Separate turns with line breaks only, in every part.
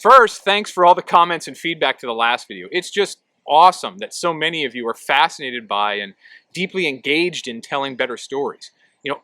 First, thanks for all the comments and feedback to the last video. It's just awesome that so many of you are fascinated by and deeply engaged in telling better stories.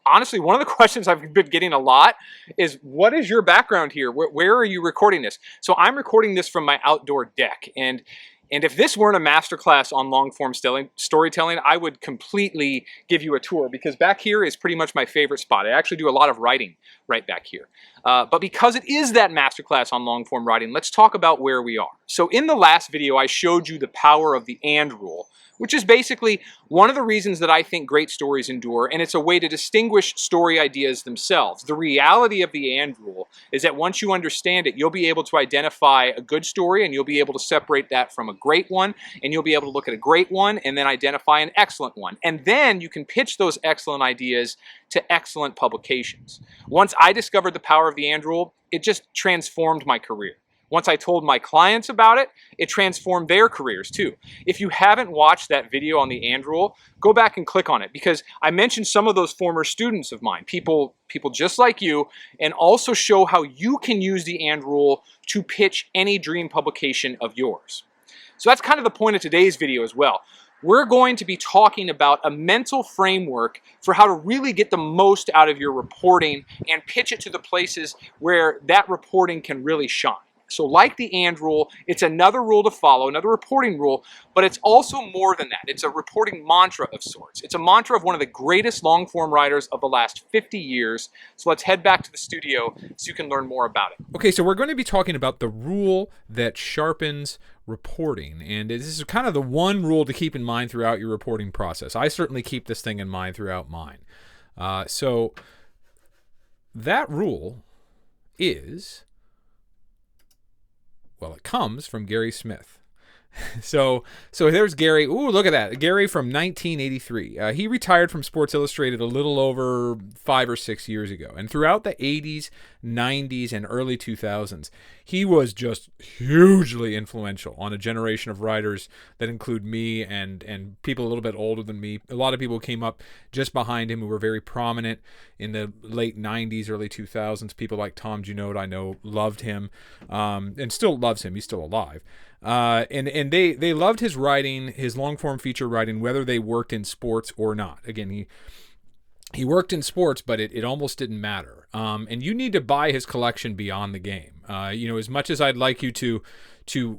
Honestly, one of the questions I've been getting a lot is, what is your background here? Where are you recording this? So I'm recording this from my outdoor deck. And if this weren't a masterclass on long-form storytelling, I would completely give you a tour, because back here is pretty much my favorite spot. I actually do a lot of writing right back here. But because it is that masterclass on long-form writing, let's talk about where we are. So in the last video, I showed you the power of the and rule, which is basically one of the reasons that I think great stories endure, and it's a way to distinguish story ideas themselves. The reality of the and rule is that once you understand it, you'll be able to identify a good story, and you'll be able to separate that from a great one, and you'll be able to look at a great one and then identify an excellent one. And then you can pitch those excellent ideas to excellent publications. Once I discovered the power of the and rule, it just transformed my career. Once I told my clients about it, it transformed their careers too. If you haven't watched that video on the and rule, go back and click on it, because I mentioned some of those former students of mine, people just like you, and also show how you can use the and rule to pitch any dream publication of yours. So that's kind of the point of today's video as well. We're going to be talking about a mental framework for how to really get the most out of your reporting and pitch it to the places where that reporting can really shine. So like the and rule, it's another rule to follow, another reporting rule, but it's also more than that. It's a reporting mantra of sorts. It's a mantra of one of the greatest long-form writers of the last 50 years. So let's head back to the studio so you can learn more about it.
Okay, so we're going to be talking about the rule that sharpens reporting. And this is kind of the one rule to keep in mind throughout your reporting process. I certainly keep this thing in mind throughout mine. So that rule is... well, it comes from Gary Smith. So there's Gary. Ooh, look at that. Gary from 1983. He retired from Sports Illustrated a little over 5 or 6 years ago. And throughout the 80s, 90s, and early 2000s, he was just hugely influential on a generation of writers that include me and people a little bit older than me. A lot of people came up just behind him who were very prominent in the late 90s, early 2000s. People like Tom Junod, I know, loved him and still loves him. He's still alive. And they loved his writing, his long-form feature writing, whether they worked in sports or not. Again, he worked in sports, but it almost didn't matter. And you need to buy his collection Beyond the Game. As much as I'd like you to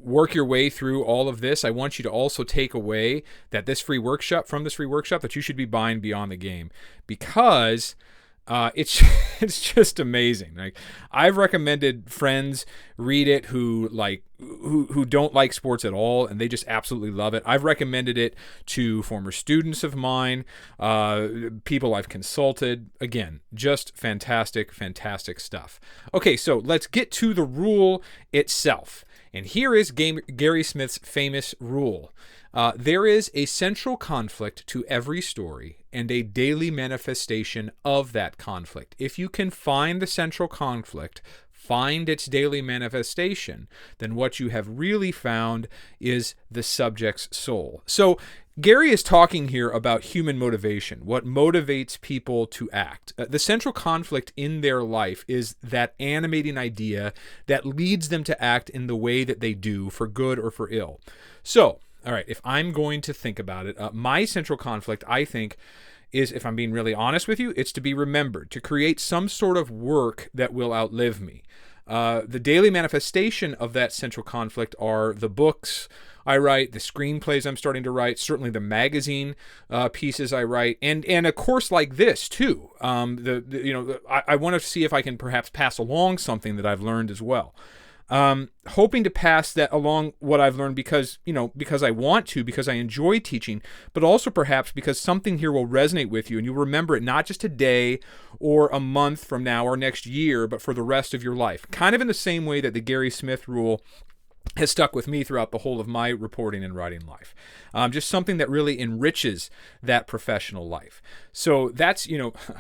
work your way through all of this, I want you to also take away that this free workshop, that you should be buying Beyond the Game, because it's just amazing. Like, I've recommended friends read it who don't like sports at all, and they just absolutely love it. I've recommended it to former students of mine, people I've consulted. Again, just fantastic stuff. Okay, so let's get to the rule itself. And here is Gary Smith's famous rule. There is a central conflict to every story and a daily manifestation of that conflict. If you can find the central conflict, find its daily manifestation, then what you have really found is the subject's soul. So Gary is talking here about human motivation, what motivates people to act. The central conflict in their life is that animating idea that leads them to act in the way that they do, for good or for ill. So, all right, if I'm going to think about it, my central conflict, I think, is, if I'm being really honest with you, it's to be remembered, to create some sort of work that will outlive me. The daily manifestation of that central conflict are the books I write, the screenplays I'm starting to write, certainly the magazine pieces I write, and a course like this too. I want to see if I can perhaps pass along something that I've learned as well. Hoping to pass that along, what I've learned, because I want to, because I enjoy teaching, but also perhaps because something here will resonate with you and you'll remember it not just a day or a month from now or next year, but for the rest of your life. Kind of in the same way that the Gary Smith rule has stuck with me throughout the whole of my reporting and writing life. Just something that really enriches that professional life. So that's,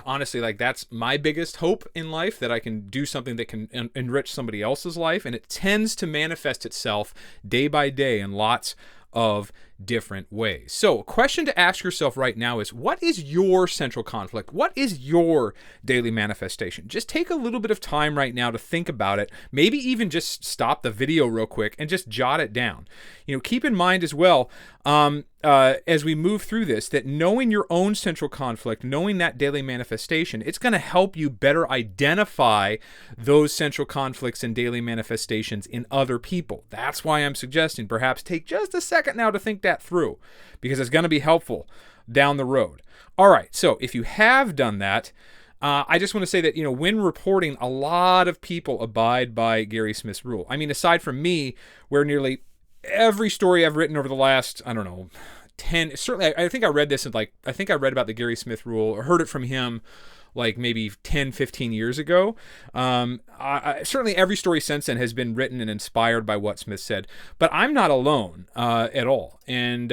honestly, like, that's my biggest hope in life, that I can do something that can enrich somebody else's life. And it tends to manifest itself day by day in lots of different ways. So, a question to ask yourself right now is, what is your central conflict? What is your daily manifestation? Just take a little bit of time right now to think about it. Maybe even just stop the video real quick and just jot it down. Keep in mind as well, as we move through this, that knowing your own central conflict, knowing that daily manifestation, it's going to help you better identify those central conflicts and daily manifestations in other people. That's why I'm suggesting perhaps take just a second now to think that through, because it's going to be helpful down the road. All right, so if you have done that, I just want to say that, when reporting, a lot of people abide by Gary Smith's rule. I mean, aside from me, where nearly every story I've written over the last, 10, certainly, I think I read this I think I read about the Gary Smith rule or heard it from him like maybe 10, 15 years ago. Certainly every story since then has been written and inspired by what Smith said, but I'm not alone at all. And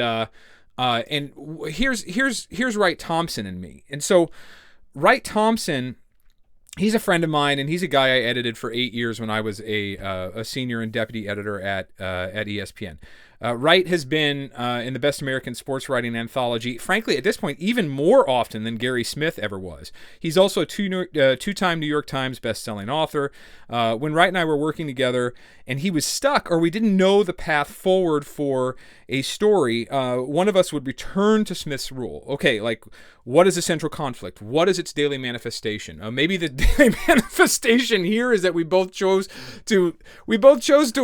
here's Wright Thompson and me. And so Wright Thompson, he's a friend of mine, and he's a guy I edited for 8 years when I was a senior and deputy editor at ESPN. Wright has been in the Best American Sports Writing Anthology, frankly, at this point, even more often than Gary Smith ever was. He's also a two-time New York Times best-selling author. When Wright and I were working together, and he was stuck, or we didn't know the path forward for a story, one of us would return to Smith's rule. Okay, like, what is the central conflict? What is its daily manifestation? Maybe the daily manifestation here is that we both chose to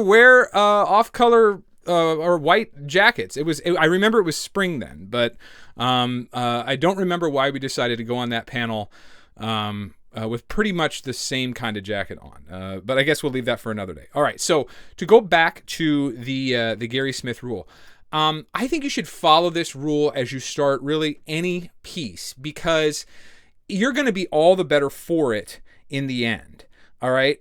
wear off-color or white jackets. I remember it was spring then, but I don't remember why we decided to go on that panel with pretty much the same kind of jacket on. But I guess we'll leave that for another day. All right, so to go back to the Gary Smith rule, I think you should follow this rule as you start really any piece, because you're going to be all the better for it in the end. All right.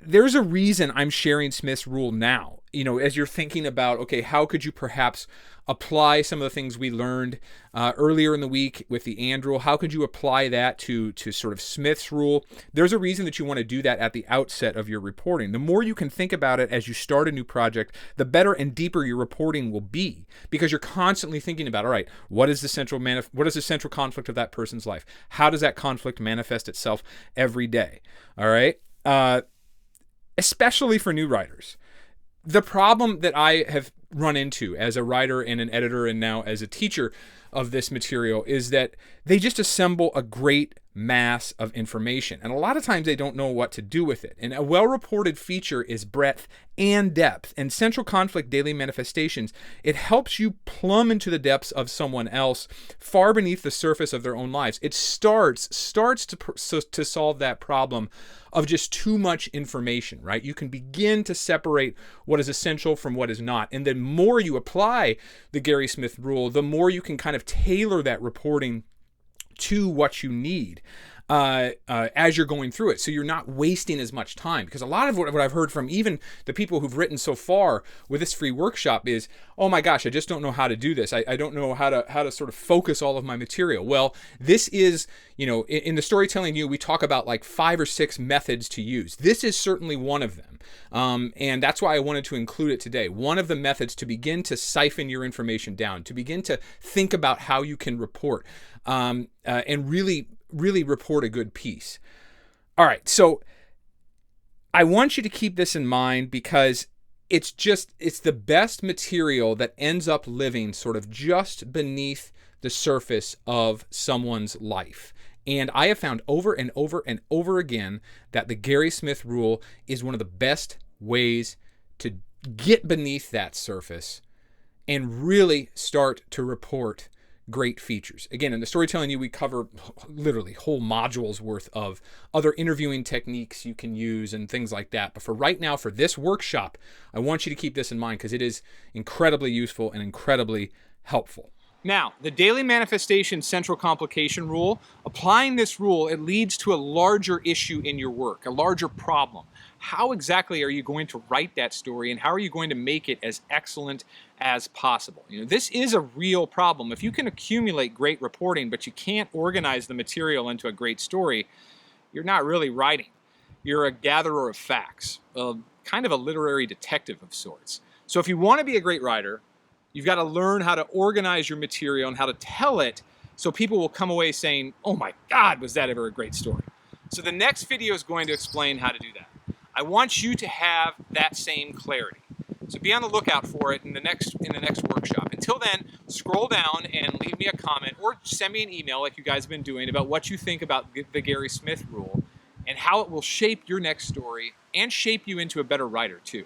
There's a reason I'm sharing Smith's rule now. As you're thinking about, okay, how could you perhaps apply some of the things we learned earlier in the week with the and rule? How could you apply that to sort of Smith's rule? There's a reason that you want to do that at the outset of your reporting. The more you can think about it as you start a new project, the better and deeper your reporting will be, because you're constantly thinking about, all right, what is the central conflict of that person's life? How does that conflict manifest itself every day? All right, especially for new writers. The problem that I have run into as a writer and an editor and now as a teacher of this material is that they just assemble a great mass of information. And a lot of times they don't know what to do with it. And a well-reported feature is breadth and depth. And central conflict daily manifestations, it helps you plumb into the depths of someone else far beneath the surface of their own lives. It starts to solve that problem of just too much information, right? You can begin to separate what is essential from what is not. And the more you apply the Gary Smith rule, the more you can kind of tailor that reporting to what you need as you're going through it, so you're not wasting as much time. Because a lot of what I've heard from even the people who've written so far with this free workshop is, oh my gosh, I just don't know how to do this. I don't know how to sort of focus all of my material. Well, this is, in the Storytelling U, we talk about like 5 or 6 methods to use. This is certainly one of them. And that's why I wanted to include it today. One of the methods to begin to siphon your information down, to begin to think about how you can report, and really report a good piece. All right, so I want you to keep this in mind, because it's the best material that ends up living sort of just beneath the surface of someone's life. And I have found over and over and over again that the Gary Smith rule is one of the best ways to get beneath that surface and really start to report great features. Again, in the Storytelling U, we cover literally whole modules worth of other interviewing techniques you can use and things like that. But for right now, for this workshop, I want you to keep this in mind, because it is incredibly useful and incredibly helpful. Now, the daily manifestation central complication rule, applying this rule, it leads to a larger issue in your work, a larger problem. How exactly are you going to write that story, and how are you going to make it as excellent as possible? This is a real problem. If you can accumulate great reporting, but you can't organize the material into a great story, you're not really writing. You're a gatherer of facts, kind of a literary detective of sorts. So if you want to be a great writer,
You've got to learn how to organize your material and how to tell it so people will come away saying, oh my God, was that ever a great story? So the next video is going to explain how to do that. I want you to have that same clarity. So be on the lookout for it in the next workshop. Until then, scroll down and leave me a comment or send me an email like you guys have been doing about what you think about the Gary Smith rule and how it will shape your next story and shape you into a better writer too.